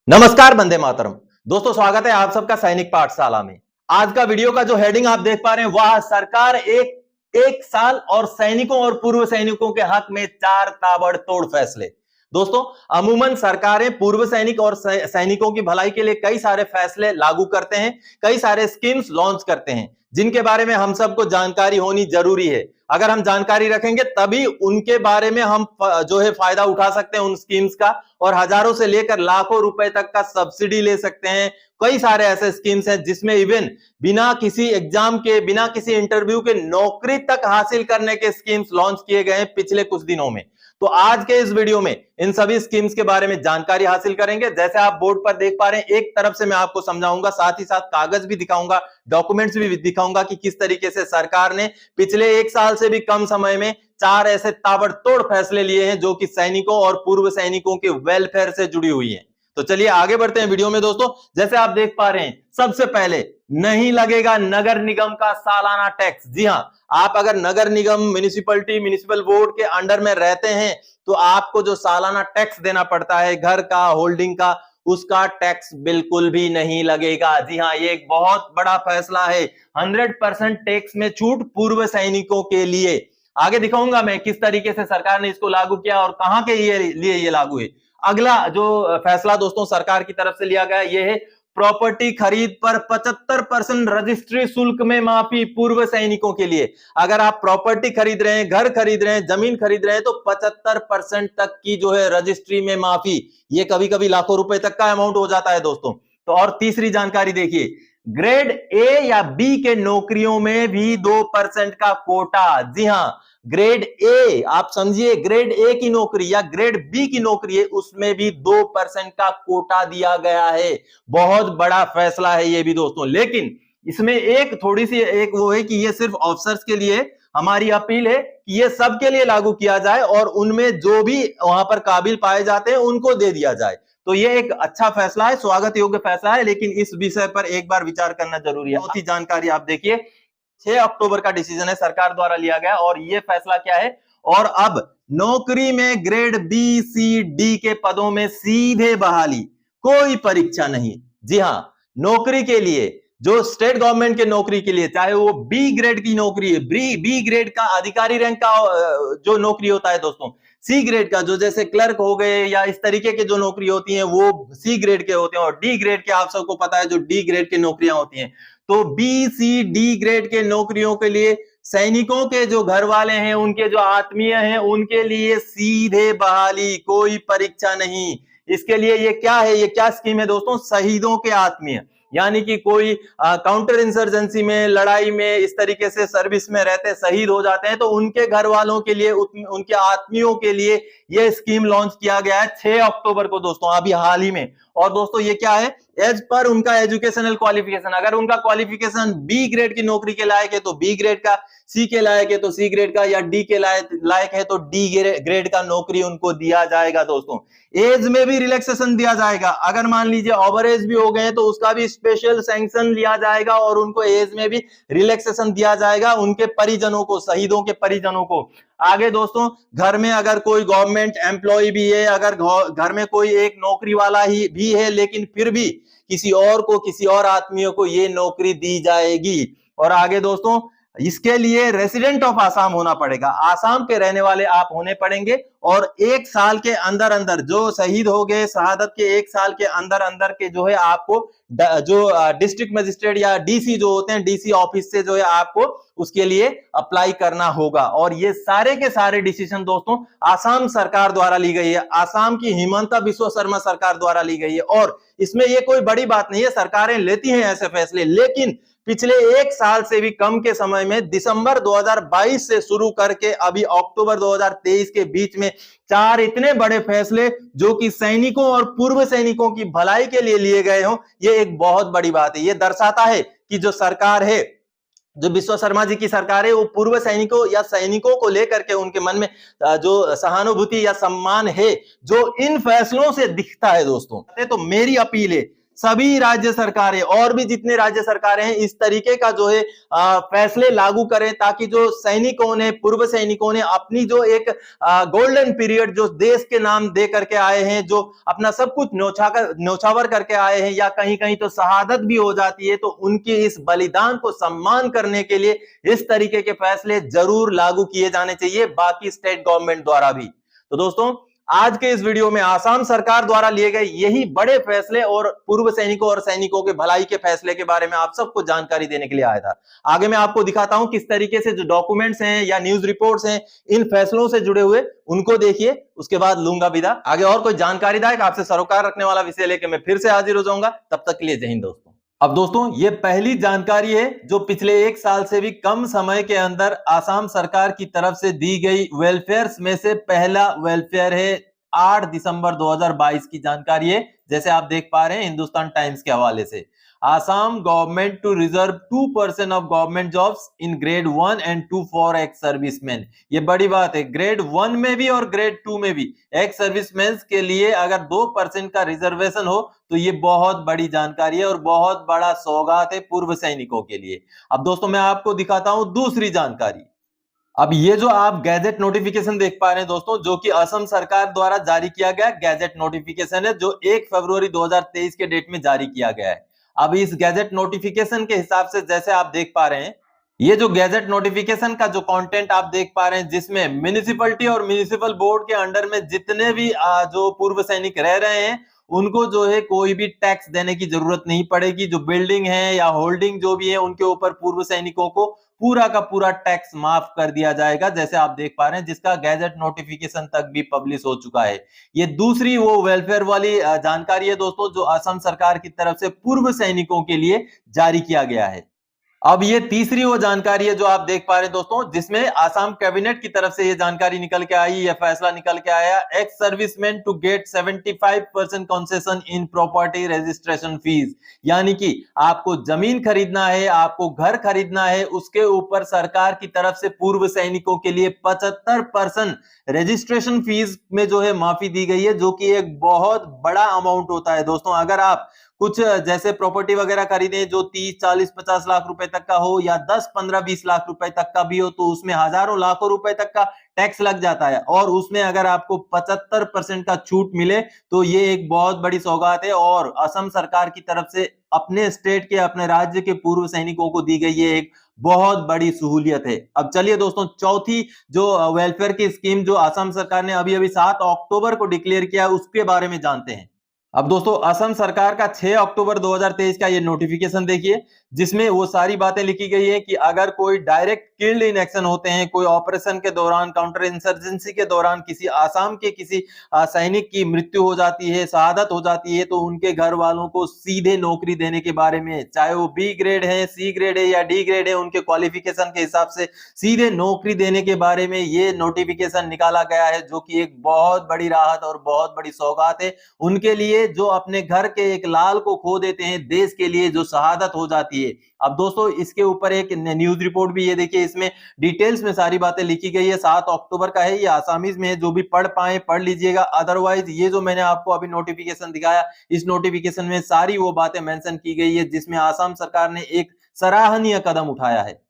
नमस्कार, वंदे मातरम। दोस्तों, स्वागत है आप सबका सैनिक पाठशाला में। आज का वीडियो का जो हेडिंग आप देख पा रहे हैं, वह सरकार एक साल और सैनिकों और पूर्व सैनिकों के हक में 4 ताबड़तोड़ फैसले। दोस्तों, अमूमन सरकारें पूर्व सैनिक और सैनिकों की भलाई के लिए कई सारे फैसले लागू करते हैं, कई सारे स्कीम्स लॉन्च करते हैं, जिनके बारे में हम सबको जानकारी होनी जरूरी है। अगर हम जानकारी रखेंगे तभी उनके बारे में हम जो है फायदा उठा सकते हैं उन स्कीम्स का, और हजारों से लेकर लाखों रुपए तक का सब्सिडी ले सकते हैं। कई सारे ऐसे स्कीम्स हैं जिसमें इवन बिना किसी एग्जाम के, बिना किसी इंटरव्यू के नौकरी तक हासिल करने के स्कीम्स लॉन्च किए गए हैं पिछले कुछ दिनों में। तो आज के इस वीडियो में इन सभी स्कीम्स के बारे में जानकारी हासिल करेंगे। जैसे आप बोर्ड पर देख पा रहे हैं, एक तरफ से मैं आपको समझाऊंगा, साथ ही साथ कागज भी दिखाऊंगा, डॉक्यूमेंट्स भी दिखाऊंगा कि किस तरीके से सरकार ने पिछले 1 साल से भी कम समय में 4 ऐसे ताबड़तोड़ फैसले लिए हैं जो कि सैनिकों और पूर्व सैनिकों के वेलफेयर से जुड़ी हुई हैं। तो चलिए आगे बढ़ते हैं वीडियो में। दोस्तों, जैसे आप देख पा रहे हैं, सबसे पहले नहीं लगेगा नगर निगम का सालाना टैक्स। जी हां, आप अगर नगर निगम, म्युनिसिपल बोर्ड के अंडर में रहते हैं तो आपको जो सालाना टैक्स देना पड़ता है घर का, होल्डिंग का, उसका टैक्स बिल्कुल भी नहीं लगेगा। जी हां, ये एक बहुत बड़ा फैसला है। 100% टैक्स में छूट पूर्व सैनिकों के लिए। आगे दिखाऊंगा मैं किस तरीके से सरकार ने इसको लागू किया और कहां के लिए ये लागू है। अगला जो फैसला दोस्तों सरकार की तरफ से लिया गया, ये है प्रॉपर्टी खरीद पर 75% रजिस्ट्री शुल्क में माफी पूर्व सैनिकों के लिए। अगर आप प्रॉपर्टी खरीद रहे हैं, घर खरीद रहे हैं, जमीन खरीद रहे हैं, तो 75% तक की जो है रजिस्ट्री में माफी। ये कभी कभी लाखों रुपए तक का अमाउंट हो जाता है दोस्तों। तो और तीसरी जानकारी देखिए, ग्रेड ए या बी के नौकरियों में भी 2% का कोटा। जी हां, ग्रेड ए, आप समझिए, ग्रेड ए की नौकरी या ग्रेड बी की नौकरी है, उसमें भी 2% का कोटा दिया गया है। बहुत बड़ा फैसला है ये भी दोस्तों। लेकिन इसमें एक थोड़ी सी एक वो है कि ये सिर्फ ऑफिसर्स के लिए। हमारी अपील है कि ये सबके लिए लागू किया जाए और उनमें जो भी वहां पर काबिल पाए जाते हैं उनको दे दिया जाए। तो ये एक अच्छा फैसला है, स्वागत योग्य फैसला है, लेकिन इस विषय पर एक बार विचार करना जरूरी है। चौथी जानकारी आप देखिए, 6 अक्टूबर का डिसीजन है, सरकार द्वारा लिया गया, और ये फैसला क्या है, और अब नौकरी में ग्रेड बी, सी, डी के पदों में सीधे बहाली, कोई परीक्षा नहीं। जी हां, नौकरी के लिए, जो स्टेट गवर्नमेंट के नौकरी के लिए, चाहे वो बी ग्रेड की नौकरी है, बी ग्रेड का अधिकारी रैंक का जो नौकरी होता है दोस्तों, सी ग्रेड का जो जैसे क्लर्क हो गए या इस तरीके के जो नौकरी होती हैं वो सी ग्रेड के होते हैं, और डी ग्रेड के आप सबको पता है जो डी ग्रेड की नौकरियां होती हैं। तो बी, सी, डी ग्रेड के नौकरियों के लिए सैनिकों के जो घर वाले हैं, उनके जो आत्मीय हैं, उनके लिए सीधे बहाली, कोई परीक्षा नहीं। इसके लिए ये क्या है, ये क्या स्कीम है दोस्तों, शहीदों के आत्मीय, यानी कि कोई काउंटर इंसर्जेंसी में, लड़ाई में, इस तरीके से सर्विस में रहते शहीद हो जाते हैं, तो उनके घर वालों के लिए, उनके आत्मीयों के लिए यह स्कीम लॉन्च किया गया है 6 अक्टूबर को दोस्तों, अभी हाल ही में। और दोस्तों ये क्या है, एज पर उनका एजुकेशनल क्वालिफिकेशन, अगर उनका क्वालिफिकेशन बी ग्रेड की नौकरी के लायक है तो बी ग्रेड का, सी के लायक है तो सी ग्रेड का, या डी के लायक है तो डी ग्रेड का नौकरी उनको दिया जाएगा दोस्तों। एज में भी रिलैक्सेशन दिया जाएगा, अगर मान लीजिए ओवर एज भी हो गए तो उसका भी स्पेशल सैंक्शन लिया जाएगा और उनको एज में भी रिलैक्सेशन दिया जाएगा, उनके परिजनों को, शहीदों के परिजनों को। आगे दोस्तों, घर में अगर कोई गवर्नमेंट एम्प्लॉय भी है, अगर घर में कोई एक नौकरी वाला ही भी है, लेकिन फिर भी किसी और को, किसी और आदमी को ये नौकरी दी जाएगी। और आगे दोस्तों, इसके लिए रेसिडेंट ऑफ आसाम होना पड़ेगा, आसाम के रहने वाले आप होने पड़ेंगे, और 1 साल के अंदर अंदर जो शहीद हो गए, शहादत के 1 साल के अंदर अंदर के जो है आपको जो डिस्ट्रिक्ट मजिस्ट्रेट या डीसी जो होते हैं, डीसी ऑफिस से जो है आपको उसके लिए अप्लाई करना होगा। और ये सारे के सारे डिसीजन दोस्तों आसाम सरकार द्वारा ली गई है, आसाम की हिमंता बिस्वा शर्मा सरकार द्वारा ली गई है। और इसमें ये कोई बड़ी बात नहीं है, सरकारें लेती हैं ऐसे फैसले, लेकिन पिछले 1 साल से भी कम के समय में दिसंबर 2022 से शुरू करके अभी अक्टूबर 2023 के बीच में 4 इतने बड़े फैसले जो कि सैनिकों और पूर्व सैनिकों की भलाई के लिए लिए गए हों, ये एक बहुत बड़ी बात है। ये दर्शाता है कि जो सरकार है, जो बिस्वा शर्मा जी की सरकार है, वो पूर्व सैनिकों या सैनिकों को लेकर के उनके मन में जो सहानुभूति या सम्मान है, जो इन फैसलों से दिखता है दोस्तों। तो मेरी अपील है, सभी राज्य सरकारें और भी जितने राज्य सरकारें हैं इस तरीके का जो है फैसले लागू करें, ताकि जो सैनिकों ने, पूर्व सैनिकों ने अपनी जो एक गोल्डन पीरियड जो देश के नाम दे करके आए हैं, जो अपना सब कुछ न्योछावर करके आए हैं, या कहीं कहीं तो शहादत भी हो जाती है, तो उनके इस बलिदान को सम्मान करने के लिए इस तरीके के फैसले जरूर लागू किए जाने चाहिए, बाकी स्टेट गवर्नमेंट द्वारा भी। तो दोस्तों, आज के इस वीडियो में आसाम सरकार द्वारा लिए गए यही बड़े फैसले और पूर्व सैनिकों और सैनिकों के भलाई के फैसले के बारे में आप सबको जानकारी देने के लिए आया था। आगे मैं आपको दिखाता हूं किस तरीके से जो डॉक्यूमेंट्स हैं या न्यूज रिपोर्ट्स हैं इन फैसलों से जुड़े हुए, उनको देखिए, उसके बाद लूंगा विदा। आगे और कोई जानकारीदायक आपसे सरोकार रखने वाला विषय लेकर मैं फिर से हाजिर हो जाऊंगा। तब तक के लिए जय हिंद दोस्तों। अब दोस्तों, ये पहली जानकारी है जो पिछले 1 साल से भी कम समय के अंदर आसाम सरकार की तरफ से दी गई वेलफेयर में से पहला वेलफेयर है। 8 दिसंबर 2022 की जानकारी है, जैसे आप देख पा रहे हैं हिंदुस्तान टाइम्स के हवाले से। Assam government to reserve 2% of government jobs in grade 1 and 2 for ex serviceman. ये बड़ी बात है, ग्रेड 1 में भी और ग्रेड 2 में भी एक्स सर्विसमैन के लिए अगर 2% का रिजर्वेशन हो तो ये बहुत बड़ी जानकारी है और बहुत बड़ा सौगात है पूर्व सैनिकों के लिए। अब दोस्तों, मैं आपको दिखाता हूं दूसरी जानकारी। अब ये जो आप गैजेट नोटिफिकेशन देख पा रहे हैं दोस्तों, जो कि असम सरकार द्वारा जारी किया गया गैजेट नोटिफिकेशन है, जो 1 फरवरी 2023 के डेट में जारी किया गया है। अब इस गैजेट नोटिफिकेशन के हिसाब से जैसे आप देख पा रहे हैं, ये जो गैजेट नोटिफिकेशन का जो कंटेंट आप देख पा रहे हैं, जिसमें म्युनिसिपैलिटी और म्युनिसिपल बोर्ड के अंडर में जितने भी जो पूर्व सैनिक रह रहे हैं उनको जो है कोई भी टैक्स देने की जरूरत नहीं पड़ेगी। जो बिल्डिंग है या होल्डिंग जो भी है उनके ऊपर पूर्व सैनिकों को पूरा का पूरा टैक्स माफ कर दिया जाएगा, जैसे आप देख पा रहे हैं, जिसका गैजेट नोटिफिकेशन तक भी पब्लिश हो चुका है। ये दूसरी वो वेलफेयर वाली जानकारी है दोस्तों, जो असम सरकार की तरफ से पूर्व सैनिकों के लिए जारी किया गया है। अब ये तीसरी वो जानकारी है जो आप देख पा रहे हैं दोस्तों, जिसमें आसाम कैबिनेट की तरफ से ये जानकारी निकल के आई, ये फैसला निकल के आया, ex serviceman to get 75% concession in property registration fees. यानी कि आपको जमीन खरीदना है, आपको घर खरीदना है, उसके ऊपर सरकार की तरफ से पूर्व सैनिकों के लिए 75% रजिस्ट्रेशन फीस में जो है माफी दी गई है, जो कि एक बहुत बड़ा अमाउंट होता है दोस्तों। अगर आप कुछ जैसे प्रॉपर्टी वगैरह खरीदे जो 30, 40, 50 लाख रुपए तक का हो, या 10, 15, 20 लाख रुपए तक का भी हो, तो उसमें हजारों लाखों रुपए तक का टैक्स लग जाता है। और उसमें अगर आपको 75% का छूट मिले तो ये एक बहुत बड़ी सौगात है, और असम सरकार की तरफ से अपने स्टेट के, अपने राज्य के पूर्व सैनिकों को दी गई ये एक बहुत बड़ी सहूलियत है। अब चलिए दोस्तों, चौथी जो वेलफेयर की स्कीम जो असम सरकार ने अभी अभी 7 अक्टूबर को डिक्लेयर किया, उसके बारे में जानते हैं। अब दोस्तों, असम सरकार का 6 अक्टूबर 2023 का ये नोटिफिकेशन देखिए, जिसमें वो सारी बातें लिखी गई है कि अगर कोई डायरेक्ट किल्ड इन एक्शन होते हैं, कोई ऑपरेशन के दौरान, काउंटर इंसर्जेंसी के दौरान किसी आसाम के किसी सैनिक की मृत्यु हो जाती है, शहादत हो जाती है, तो उनके घर वालों को सीधे नौकरी देने के बारे में, चाहे वो बी ग्रेड है, सी ग्रेड है या डी ग्रेड है, उनके क्वालिफिकेशन के हिसाब से सीधे नौकरी देने के बारे में ये नोटिफिकेशन निकाला गया है, जो कि एक बहुत बड़ी राहत और बहुत बड़ी सौगात है उनके लिए, जो अपने घर के एक लाल को खो देते हैं देश के लिए, जो शहादत हो जाती है। अब दोस्तों, इसके ऊपर एक न्यूज रिपोर्ट भी, ये देखिए, इसमें डिटेल्स में सारी बातें लिखी गई है। 7 अक्टूबर का है, ये आसामीज में है, जो भी पढ़ पाए पढ़ लीजिएगा। अदरवाइज ये जो मैंने आपको अभी नोटिफिकेशन दिखाया, इस नोटिफिकेशन में सारी वो बातें मेंशन की गई है जिसमें आसाम सरकार ने एक सराहनीय कदम उठाया है।